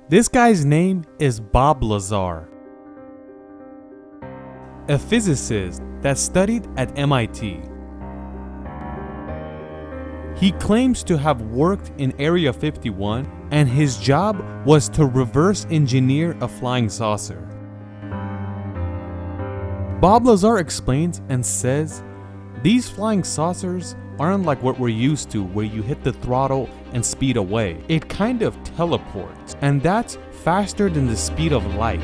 This guy's name is Bob Lazar, a physicist that studied at MIT. He claims to have worked in Area 51, and his job was to reverse engineer a flying saucer. Bob Lazar explains and says, these flying saucers aren't like what we're used to, where you hit the throttle and speed away. It kind of teleports, and that's faster than the speed of light.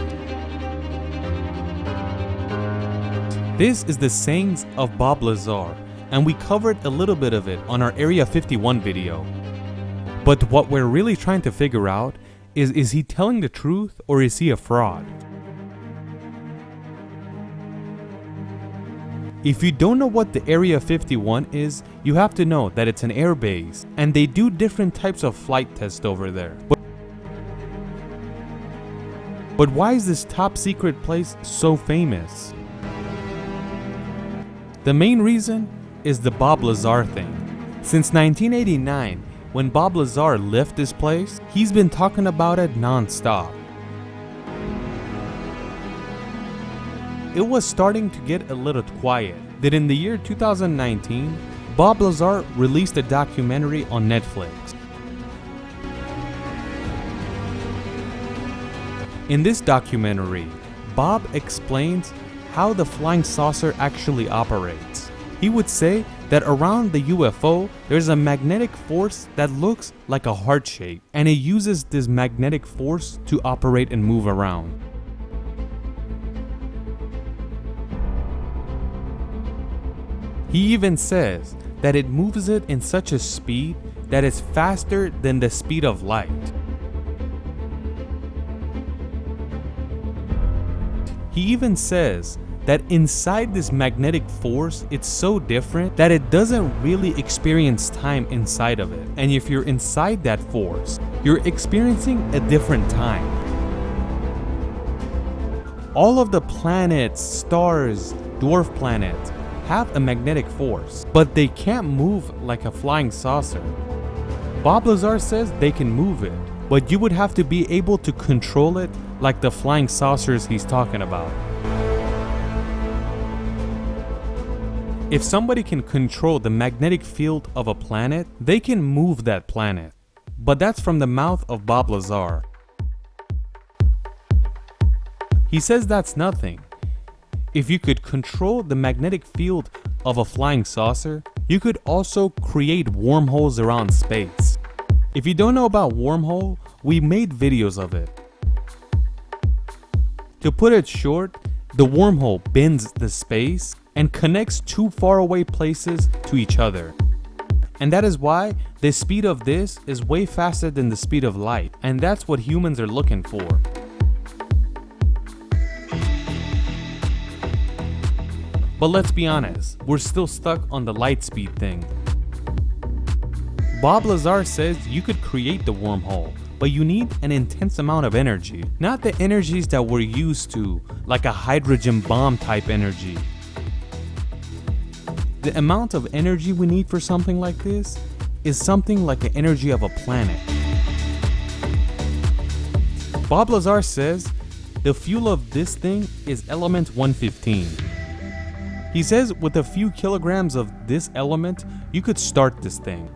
This is the sayings of Bob Lazar, and we covered a little bit of it on our Area 51 video. But what we're really trying to figure out is he telling the truth or is he a fraud? If you don't know what the Area 51 is, you have to know that it's an air base, and they do different types of flight tests over there. But why is this top secret place so famous? The main reason is the Bob Lazar thing. Since 1989, when Bob Lazar left this place, he's been talking about it non-stop. It was starting to get a little quiet that in the year 2019, Bob Lazar released a documentary on Netflix. In this documentary, Bob explains how the flying saucer actually operates. He would say that around the UFO, there's a magnetic force that looks like a heart shape, and it uses this magnetic force to operate and move around. He even says that it moves it in such a speed that it's faster than the speed of light. He even says that inside this magnetic force, it's so different that it doesn't really experience time inside of it. And if you're inside that force, you're experiencing a different time. All of the planets, stars, dwarf planets have a magnetic force, but they can't move like a flying saucer. Bob Lazar says they can move it, but you would have to be able to control it like the flying saucers he's talking about. If somebody can control the magnetic field of a planet, they can move that planet. But that's from the mouth of Bob Lazar. He says that's nothing. If you could control the magnetic field of a flying saucer, you could also create wormholes around space. If you don't know about wormhole, we made videos of it. To put it short, the wormhole bends the space and connects two faraway places to each other. And that is why the speed of this is way faster than the speed of light, and that's what humans are looking for. But let's be honest, we're still stuck on the light speed thing. Bob Lazar says you could create the wormhole, but you need an intense amount of energy. Not the energies that we're used to, like a hydrogen bomb type energy. The amount of energy we need for something like this is something like the energy of a planet. Bob Lazar says the fuel of this thing is element 115. He says with a few kilograms of this element, you could start this thing.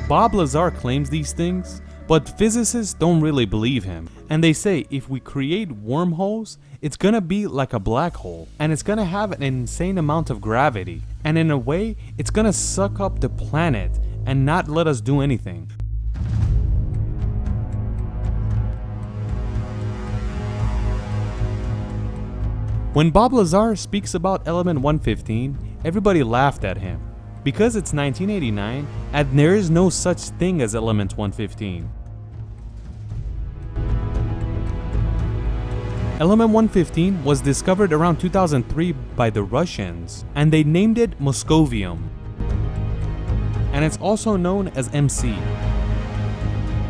Bob Lazar claims these things, but physicists don't really believe him. And they say if we create wormholes, it's gonna be like a black hole, and it's gonna have an insane amount of gravity. And in a way, it's gonna suck up the planet and not let us do anything. When Bob Lazar speaks about element 115, everybody laughed at him because it's 1989 and there is no such thing as element 115. Element 115 was discovered around 2003 by the Russians, and they named it Moscovium. And it's also known as MC.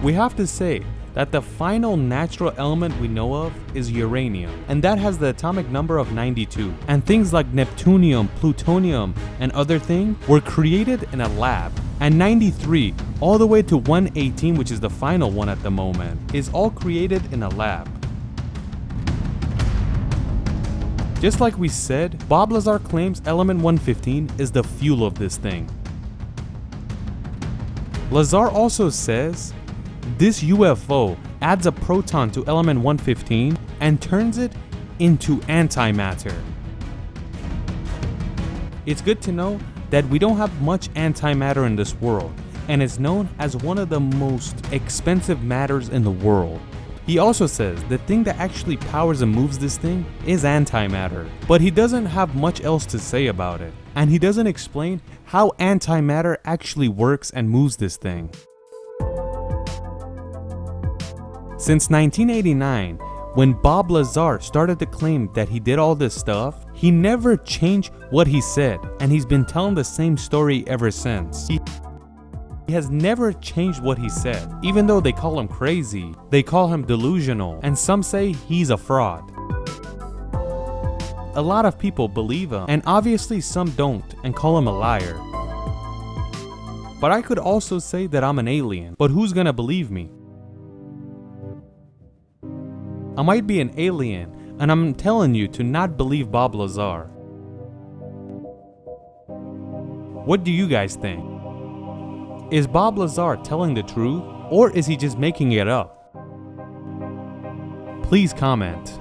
We have to say that the final natural element we know of is uranium, and that has the atomic number of 92. And things like neptunium, plutonium, and other things were created in a lab. And 93 all the way to 118, which is the final one at the moment, is all created in a lab. Just like we said, Bob Lazar claims element 115 is the fuel of this thing. Lazar also says this UFO adds a proton to element 115 and turns it into antimatter. It's good to know that we don't have much antimatter in this world, and it's known as one of the most expensive matters in the world. He also says the thing that actually powers and moves this thing is antimatter, but he doesn't have much else to say about it, and he doesn't explain how antimatter actually works and moves this thing. Since 1989, when Bob Lazar started to claim that he did all this stuff, he never changed what he said, and he's been telling the same story ever since. He has never changed what he said, even though they call him crazy, they call him delusional, and some say he's a fraud. A lot of people believe him, and obviously some don't and call him a liar. But I could also say that I'm an alien, but who's gonna believe me? I might be an alien, and I'm telling you to not believe Bob Lazar. What do you guys think? Is Bob Lazar telling the truth, or is he just making it up? Please comment.